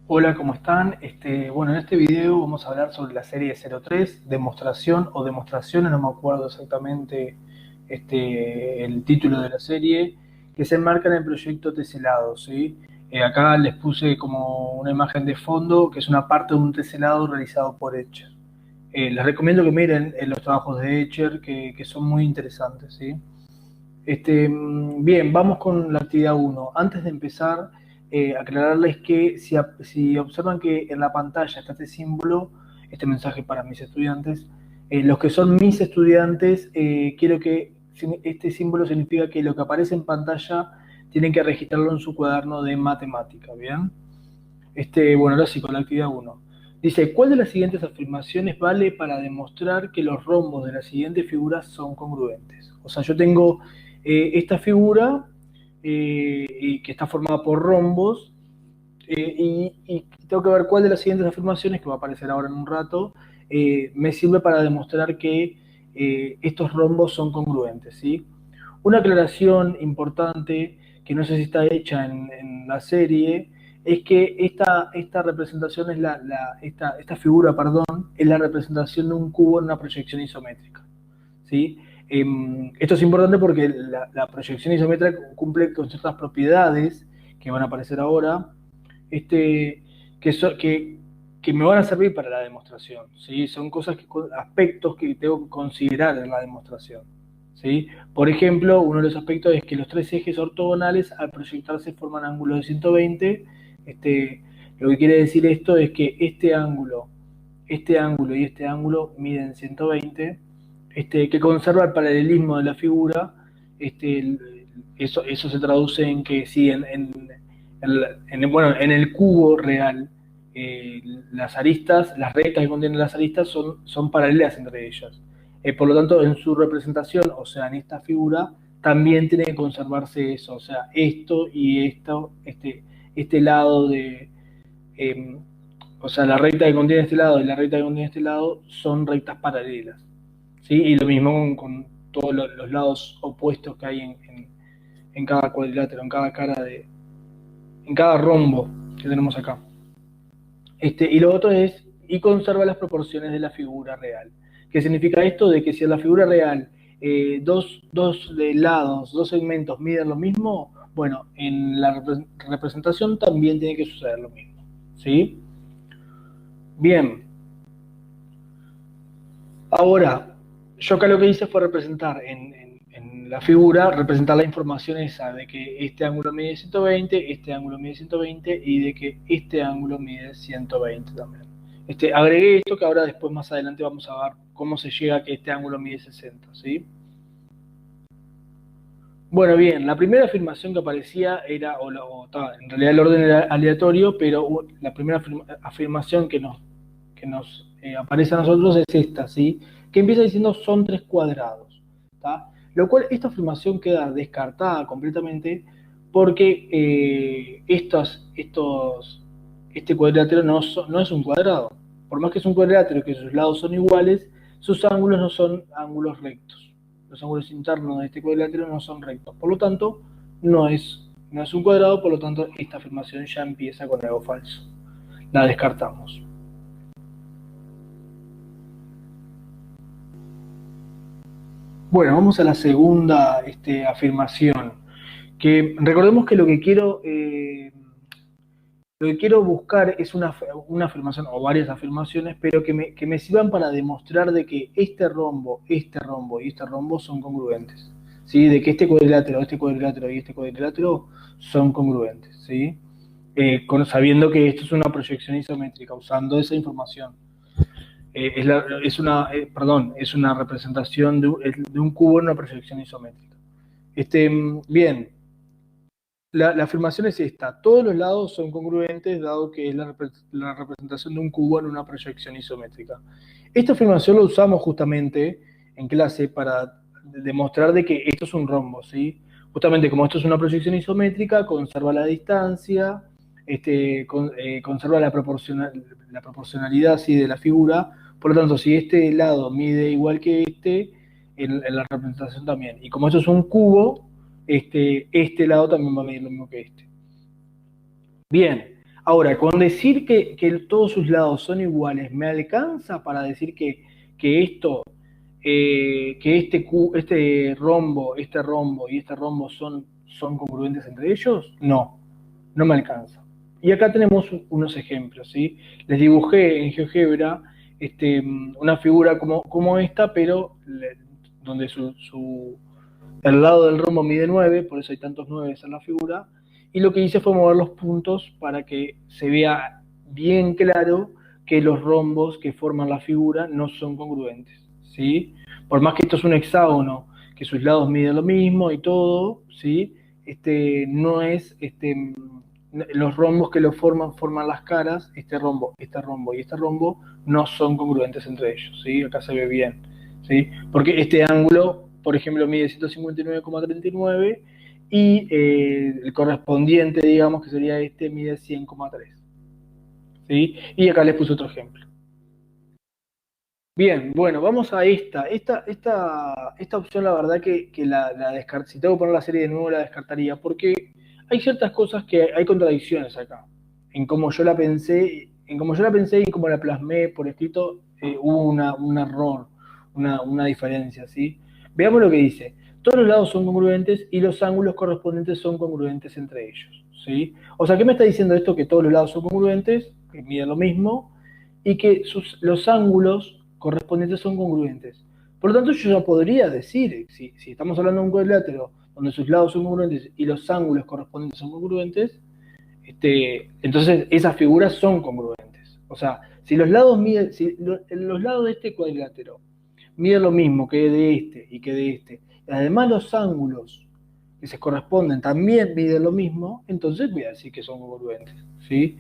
Hola, ¿cómo están? Bueno, en este video vamos a hablar sobre la serie 03, demostración o demostraciones, no me acuerdo exactamente el título de la serie, que se enmarca en el proyecto Teselado, ¿sí? Acá les puse como una imagen de fondo, que es una parte de un teselado realizado por Etcher. Les recomiendo que miren los trabajos de Etcher, que son muy interesantes, ¿sí? Bien, vamos con la actividad uno. Antes de empezar, aclararles que si observan que en la pantalla está este símbolo, este mensaje para mis estudiantes, los que son mis estudiantes, quiero que este símbolo significa que lo que aparece en pantalla tienen que registrarlo en su cuaderno de matemática, ¿bien? Bueno, ahora sí, con la actividad uno. Dice, ¿cuál de las siguientes afirmaciones vale para demostrar que los rombos de las siguientes figuras son congruentes? O sea, yo tengo esta figura y que está formada por rombos y tengo que ver cuál de las siguientes afirmaciones, que va a aparecer ahora en un rato, me sirve para demostrar que estos rombos son congruentes, ¿sí? Una aclaración importante, que no sé si está hecha en la serie, es que esta representación es esta figura, perdón, es la representación de un cubo en una proyección isométrica, ¿sí? Esto es importante porque la proyección isométrica cumple con ciertas propiedades que van a aparecer ahora, este, que me van a servir para la demostración, ¿sí? Son aspectos que tengo que considerar en la demostración, ¿sí? Por ejemplo, uno de los aspectos es que los tres ejes ortogonales al proyectarse forman ángulos de 120. Lo que quiere decir esto es que este ángulo y este ángulo miden 120, que conserva el paralelismo de la figura. este, eso se traduce en que sí, bueno, en el cubo real, eh, las aristas, las rectas que contienen las aristas son paralelas entre ellas. Por lo tanto, en su representación, o sea, en esta figura, también tiene que conservarse eso, o sea, esto y esto, este lado eh, o sea, la recta que contiene este lado y la recta que contiene este lado son rectas paralelas, ¿sí? Y lo mismo con todos los lados opuestos que hay en cada cuadrilátero, en cada rombo que tenemos acá. Y lo otro es, y conserva las proporciones de la figura real. ¿Qué significa esto? De que si en la figura real dos lados, dos segmentos miden lo mismo, bueno, en la representación también tiene que suceder lo mismo, ¿sí? Bien, ahora, yo acá lo que hice fue representar en la figura, representar la información esa de que este ángulo mide 120, este ángulo mide 120 y de que este ángulo mide 120 también. Agregué esto que ahora después más adelante vamos a ver cómo se llega a que este ángulo mide 60, ¿sí? Bueno, bien, la primera afirmación que aparecía era, en realidad el orden era aleatorio, pero la primera afirmación que nos aparece a nosotros es esta, ¿sí? Que empieza diciendo son tres cuadrados, ¿tá? Lo cual esta afirmación queda descartada completamente porque este cuadrilátero no es un cuadrado. Por más que es un cuadrilátero que sus lados son iguales, sus ángulos no son ángulos rectos. Los ángulos internos de este cuadrilátero no son rectos. Por lo tanto, no es un cuadrado, por lo tanto, esta afirmación ya empieza con algo falso. La descartamos. Bueno, vamos a la segunda afirmación. Que recordemos que lo que quiero buscar es una afirmación o varias afirmaciones, pero que me sirvan para demostrar de que este rombo y este rombo son congruentes. ¿Sí? De que este cuadrilátero y este cuadrilátero son congruentes. ¿Sí? Sabiendo que esto es una proyección isométrica, usando esa información. Es una representación de un cubo en una proyección isométrica. Bien, la afirmación es esta: todos los lados son congruentes dado que es la representación de un cubo en una proyección isométrica. Esta afirmación la usamos justamente en clase para demostrar de que esto es un rombo, ¿sí? Justamente como esto es una proyección isométrica, conserva la distancia, conserva la proporcionalidad, ¿sí?, de la figura. Por lo tanto, si este lado mide igual que en la representación también. Y como esto es un cubo, este lado también va a medir lo mismo que este. Bien, Ahora, con decir que todos sus lados son iguales, ¿me alcanza para decir que esto, este rombo y este rombo son congruentes entre ellos? No, no me alcanza. Y acá tenemos unos ejemplos, ¿sí? Les dibujé en GeoGebra una figura como esta, pero donde el lado del rombo mide 9, por eso hay tantos 9 en la figura, y lo que hice fue mover los puntos para que se vea bien claro que los rombos que forman la figura no son congruentes, ¿sí? Por más que esto es un hexágono, que sus lados miden lo mismo y todo, ¿sí? No es, los rombos que lo forman las caras, este rombo y este rombo, no son congruentes entre ellos, ¿sí? Acá se ve bien, ¿sí? Porque este ángulo, por ejemplo, mide 159,39 y el correspondiente, digamos, que sería este, mide 100,3, ¿sí? Y acá les puse otro ejemplo. Bien, bueno, vamos a esta opción, la verdad que la descarto. Si tengo que poner la serie de nuevo, la descartaría, porque hay ciertas cosas que hay contradicciones acá. En cómo yo la pensé, y cómo la plasmé por escrito, hubo un error, una diferencia, ¿sí? Veamos lo que dice. Todos los lados son congruentes y los ángulos correspondientes son congruentes entre ellos, ¿sí? O sea, ¿qué me está diciendo esto? Que todos los lados son congruentes, que miden lo mismo, y que los ángulos correspondientes son congruentes. Por lo tanto, yo ya podría decir, si estamos hablando de un cuadrilátero donde sus lados son congruentes y los ángulos correspondientes son congruentes, entonces esas figuras son congruentes. O sea, si los lados los lados de este cuadrilátero miden lo mismo que de este y que de este, y además los ángulos que se corresponden también miden lo mismo, entonces voy a decir que son congruentes, ¿sí?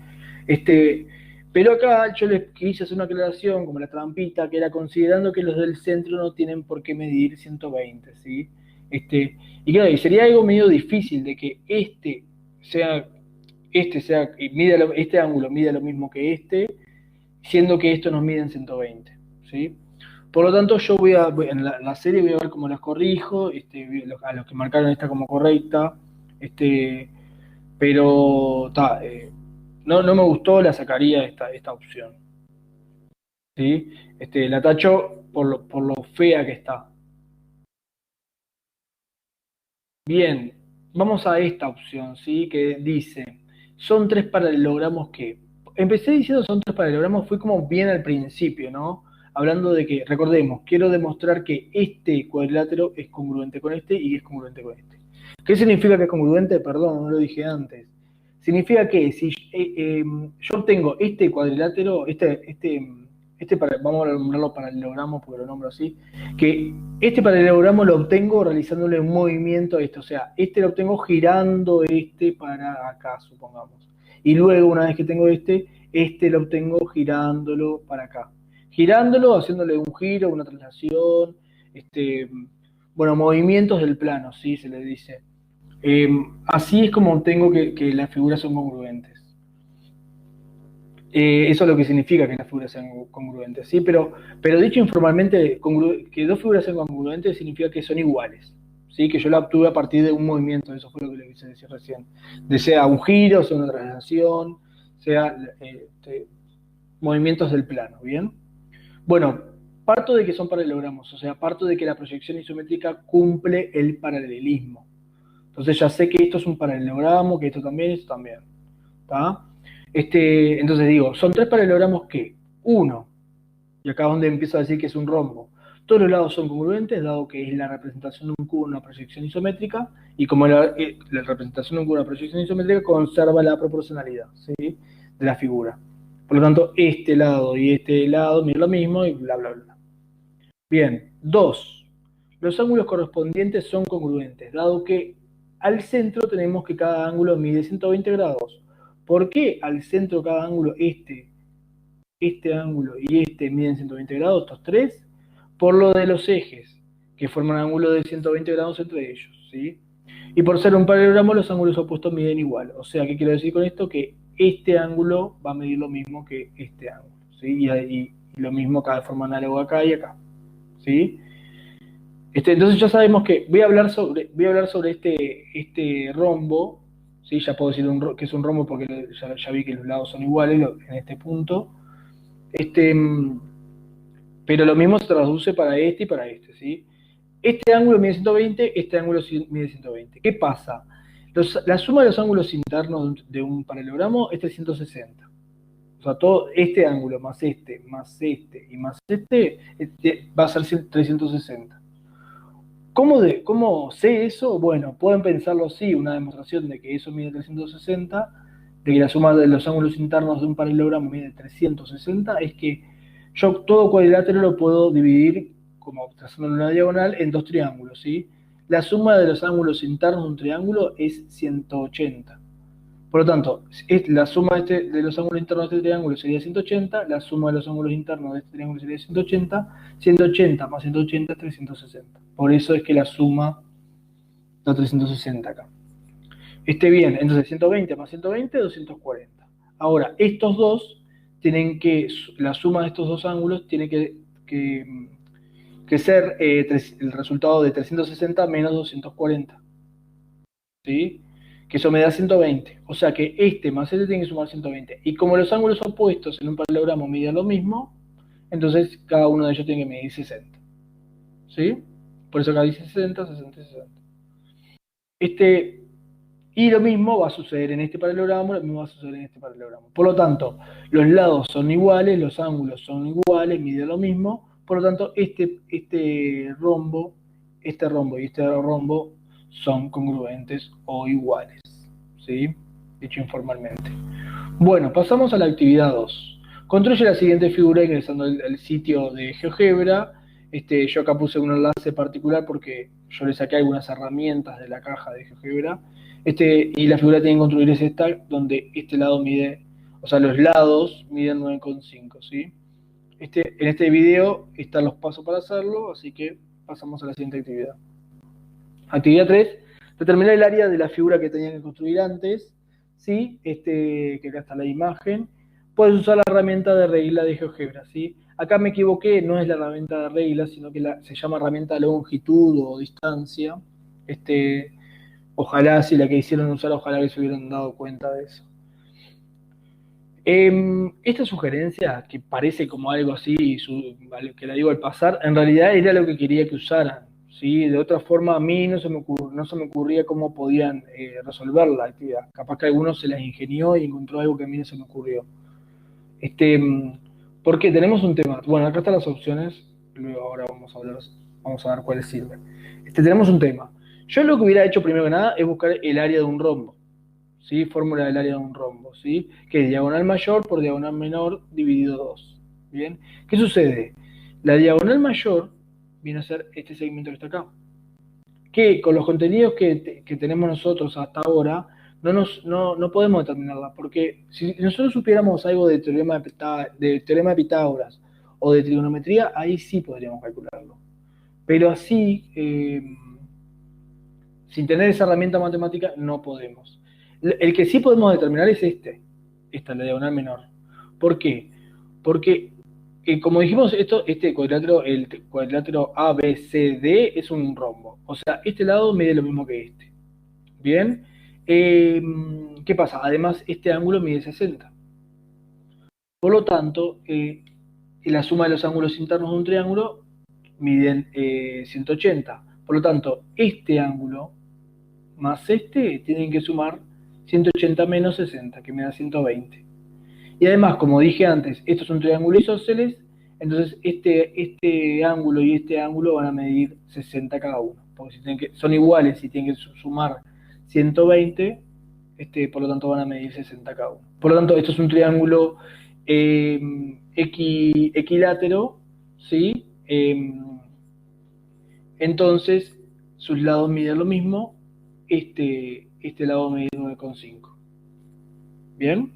Pero acá yo les quise hacer una aclaración, como la trampita, que era considerando que los del centro no tienen por qué medir 120, ¿sí? Y claro, y sería algo medio difícil de que este ángulo mida lo mismo que siendo que esto nos mide en 120, ¿sí? Por lo tanto, yo en la serie voy a ver cómo las corrijo, a los que marcaron esta como correcta, pero no me gustó, la sacaría esta opción, ¿sí? La tacho por lo fea que está. Bien, vamos a esta opción, ¿sí? Que dice, son tres paralelogramos que... Empecé diciendo son tres paralelogramos, fui como bien al principio, ¿no? Hablando de que, recordemos, quiero demostrar que este cuadrilátero es congruente con este y es congruente con este. ¿Qué significa que es congruente? Perdón, no lo dije antes. Significa que si yo obtengo este cuadrilátero, vamos a nombrarlo paralelogramo porque lo nombro así, que este paralelogramo lo obtengo realizándole un movimiento a esto, o sea, lo obtengo girando para acá, supongamos. Y luego, una vez que tengo lo obtengo girándolo para acá. Girándolo, haciéndole un giro, una traslación, bueno, movimientos del plano, ¿sí? Se le dice. Así es como obtengo que las figuras son congruentes. Eso es lo que significa que las figuras sean congruentes, ¿sí? Pero dicho informalmente, que dos figuras sean congruentes significa que son iguales, ¿sí? Que yo la obtuve a partir de un movimiento, eso fue lo que le quise decir recién. De sea un giro, sea una traslación, sea movimientos del plano, ¿bien? Bueno, parto de que son paralelogramos, o sea, parto de que la proyección isométrica cumple el paralelismo. Entonces ya sé que esto es un paralelogramo, que esto también, ¿está? Entonces digo, son tres paralelogramos que, uno, y acá es donde empiezo a decir que es un rombo, todos los lados son congruentes, dado que es la representación de un cubo en una proyección isométrica, y como la representación de un cubo en una proyección isométrica conserva la proporcionalidad, ¿sí? De la figura. Por lo tanto, este lado y este lado miden lo mismo y bla, bla, bla. Bien, dos, los ángulos correspondientes son congruentes, dado que al centro tenemos que cada ángulo mide 120 grados. ¿Por qué al centro cada ángulo, este ángulo y este miden 120 grados, estos tres? Por lo de los ejes, que forman ángulos de 120 grados entre ellos, ¿sí? Y por ser un paralelogramo, los ángulos opuestos miden igual. O sea, ¿qué quiero decir con esto? Que este ángulo va a medir lo mismo que este ángulo, ¿sí? Y lo mismo acá de forma análoga acá y acá, ¿sí? Entonces ya sabemos que voy a hablar sobre este rombo, ¿sí? Ya puedo decir que es un rombo porque ya vi que los lados son iguales en este punto. Pero lo mismo se traduce para este y para este, ¿sí? Este ángulo mide 120, este ángulo mide 120. ¿Qué pasa? La suma de los ángulos internos de un paralelogramo es 360. O sea, todo este ángulo más este y más este va a ser 360. ¿Cómo sé eso? Bueno, pueden pensarlo así, una demostración de que eso mide 360, de que la suma de los ángulos internos de un paralelogramo mide 360, es que yo todo cuadrilátero lo puedo dividir, como trazando una diagonal, en dos triángulos, ¿sí? La suma de los ángulos internos de un triángulo es 180. Por lo tanto, la suma de los ángulos internos de este triángulo sería 180, la suma de los ángulos internos de este triángulo sería 180, 180 más 180 es 360. Por eso es que la suma da 360 acá. Bien, entonces 120 más 120 es 240. Ahora, estos dos la suma de estos dos ángulos tiene que ser el resultado de 360 menos 240. ¿Sí? Que eso me da 120. O sea que este más este tiene que sumar 120. Y como los ángulos opuestos en un paralelogramo miden lo mismo, entonces cada uno de ellos tiene que medir 60. ¿Sí? Por eso acá dice 60, 60 y 60. Y lo mismo va a suceder en este paralelogramo, lo mismo va a suceder en este paralelogramo. Por lo tanto, los lados son iguales, los ángulos son iguales, miden lo mismo. Por lo tanto, este rombo y este rombo son congruentes o iguales. ¿Sí? Dicho informalmente. Bueno, pasamos a la actividad 2. Construye la siguiente figura ingresando al sitio de GeoGebra. Yo acá puse un enlace particular porque yo le saqué algunas herramientas de la caja de GeoGebra. Y la figura tiene que construir ese stack donde este lado mide, o sea, los lados miden 9,5, ¿sí? En este video están los pasos para hacerlo, así que pasamos a la siguiente actividad. Actividad 3. Determinar el área de la figura que tenían que construir antes, ¿sí? Que acá está la imagen. Puedes usar la herramienta de regla de GeoGebra, ¿sí? Acá me equivoqué, no es la herramienta de regla, sino que se llama herramienta de longitud o distancia. Ojalá, si la que hicieron usar, ojalá que se hubieran dado cuenta de eso. Esta sugerencia, que parece como algo así, que la digo al pasar, en realidad era lo que quería que usaran, ¿sí? De otra forma, a mí no se me ocurría cómo podían resolver la actividad. Capaz que algunos se las ingenió y encontró algo que a mí no se me ocurrió. Porque tenemos un tema. Bueno, acá están las opciones, luego ahora vamos a ver cuáles sirven. Tenemos un tema. Yo lo que hubiera hecho primero que nada es buscar el área de un rombo, ¿sí? Fórmula del área de un rombo, ¿sí? Que es diagonal mayor por diagonal menor dividido 2. ¿Bien? ¿Qué sucede? La diagonal mayor viene a ser este segmento que está acá. Que con los contenidos que tenemos nosotros hasta ahora, no podemos determinarla, porque si nosotros supiéramos algo de teorema de Pitágoras o de trigonometría, ahí sí podríamos calcularlo. Pero así, sin tener esa herramienta matemática, no podemos. El que sí podemos determinar es la diagonal menor. ¿Por qué? Porque, como dijimos, el cuadrilátero ABCD es un rombo. O sea, este lado mide lo mismo que este. ¿Bien? ¿Qué pasa? Además, este ángulo mide 60. Por lo tanto, la suma de los ángulos internos de un triángulo miden 180. Por lo tanto, este ángulo más tienen que sumar 180 menos 60, que me da 120. Y además, como dije antes, esto es un triángulo isósceles, entonces este ángulo y este ángulo van a medir 60 cada uno, porque son iguales y tienen que sumar 120, por lo tanto van a medir 60 cada uno. Por lo tanto, esto es un triángulo equilátero, ¿sí? Entonces, sus lados miden lo mismo, este lado mide 9,5. ¿Bien?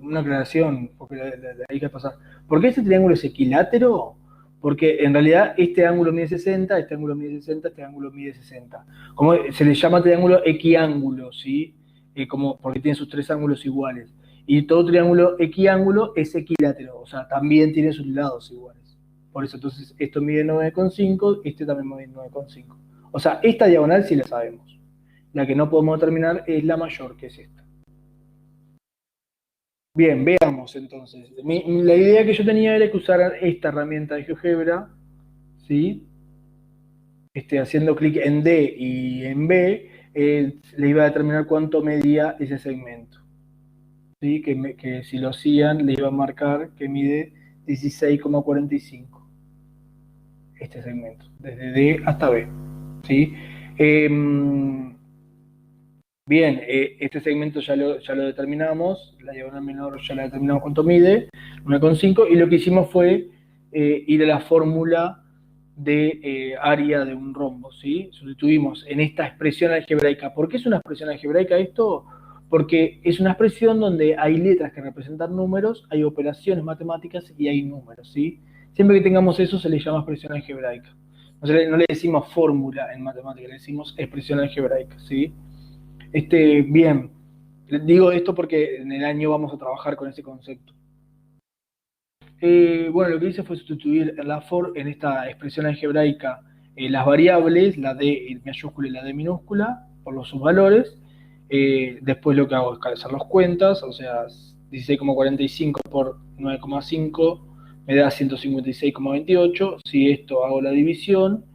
Una aclaración, porque hay que pasar. ¿Por qué este triángulo es equilátero? Porque en realidad este ángulo mide 60, este ángulo mide 60, este ángulo mide 60. Como se le llama triángulo equiángulo, ¿sí? Porque tiene sus tres ángulos iguales. Y todo triángulo equiángulo es equilátero, o sea, también tiene sus lados iguales. Por eso, entonces, esto mide 9,5, este también mide 9,5. O sea, esta diagonal sí la sabemos. La que no podemos determinar es la mayor, que es esta. Bien, veamos entonces. La idea que yo tenía era que usara esta herramienta de GeoGebra, ¿sí? Haciendo clic en D y en B, le iba a determinar cuánto medía ese segmento. ¿Sí? Que si lo hacían, le iba a marcar que mide 16,45 este segmento, desde D hasta B. ¿Sí? Bien, este segmento ya lo determinamos, la diagonal menor ya la determinamos cuánto mide, 9,5, y lo que hicimos fue ir a la fórmula de área de un rombo, ¿sí? Sustituimos en esta expresión algebraica. ¿Por qué es una expresión algebraica esto? Porque es una expresión donde hay letras que representan números, hay operaciones matemáticas y hay números, ¿sí? Siempre que tengamos eso se le llama expresión algebraica. No le decimos fórmula en matemática, le decimos expresión algebraica, ¿sí? Bien, digo esto porque en el año vamos a trabajar con ese concepto. Bueno, lo que hice fue sustituir en esta expresión algebraica las variables, la D mayúscula y la D minúscula, por los subvalores. Después lo que hago es hacer las cuentas, o sea, 16,45 por 9,5 me da 156,28. Si esto hago la división,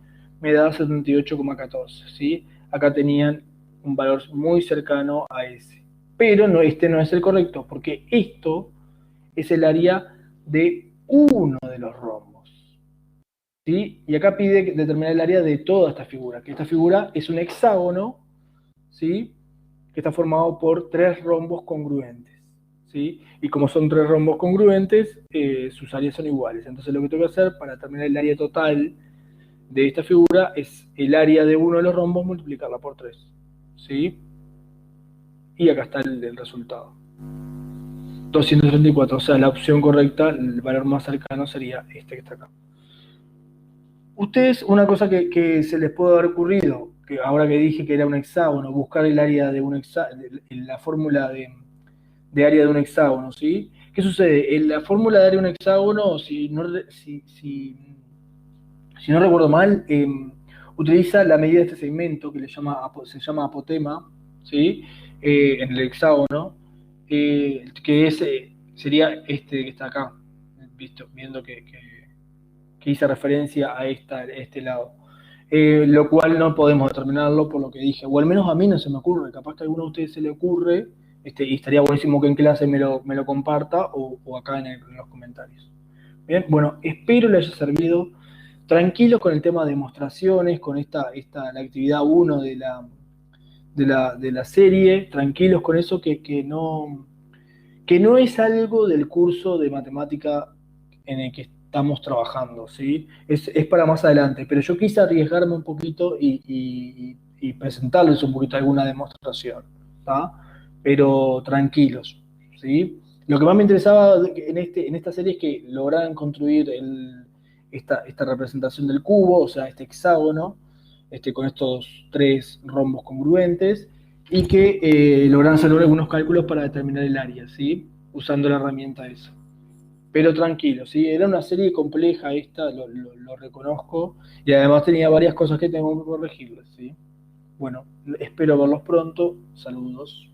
me da 78,14. ¿Sí? Acá tenían un valor muy cercano a ese. Pero no, este no es el correcto, porque esto es el área de uno de los rombos. ¿Sí? Y acá pide determinar el área de toda esta figura, que esta figura es un hexágono, ¿sí? Que está formado por 3 rombos congruentes. ¿Sí? Y como son 3 rombos congruentes, sus áreas son iguales. Entonces lo que tengo que hacer para determinar el área total de esta figura es el área de uno de los rombos multiplicarla por 3. ¿Sí? Y acá está el resultado. 234, o sea, la opción correcta, el valor más cercano sería este que está acá. Ustedes, una cosa que se les puede haber ocurrido, que ahora que dije que era un hexágono, buscar el área de un hexágono, la fórmula de área de un hexágono, ¿sí? ¿Qué sucede? En la fórmula de área de un hexágono, si no recuerdo mal, utiliza la medida de este segmento que se llama apotema, ¿sí? En el hexágono, que sería este que está acá, viendo que hice referencia a este lado. Lo cual no podemos determinarlo por lo que dije, o al menos a mí no se me ocurre, capaz que a alguno de ustedes se le ocurre, y estaría buenísimo que en clase me lo comparta o acá en los comentarios. Bien, bueno, espero le haya servido. Tranquilos con el tema de demostraciones, con la actividad 1 de la serie, tranquilos con eso que no es algo del curso de matemática en el que estamos trabajando, ¿sí? Es para más adelante, pero yo quise arriesgarme un poquito y presentarles un poquito alguna demostración, ¿tá? Pero tranquilos, ¿sí? Lo que más me interesaba en esta serie es que lograran construir esta representación del cubo, o sea, este hexágono, con estos 3 rombos congruentes, y que lograran hacer algunos cálculos para determinar el área, ¿sí? Usando la herramienta esa. Pero tranquilo, ¿sí? Era una serie compleja esta, lo reconozco, y además tenía varias cosas que tengo que corregirles, ¿sí? Bueno, espero verlos pronto. Saludos.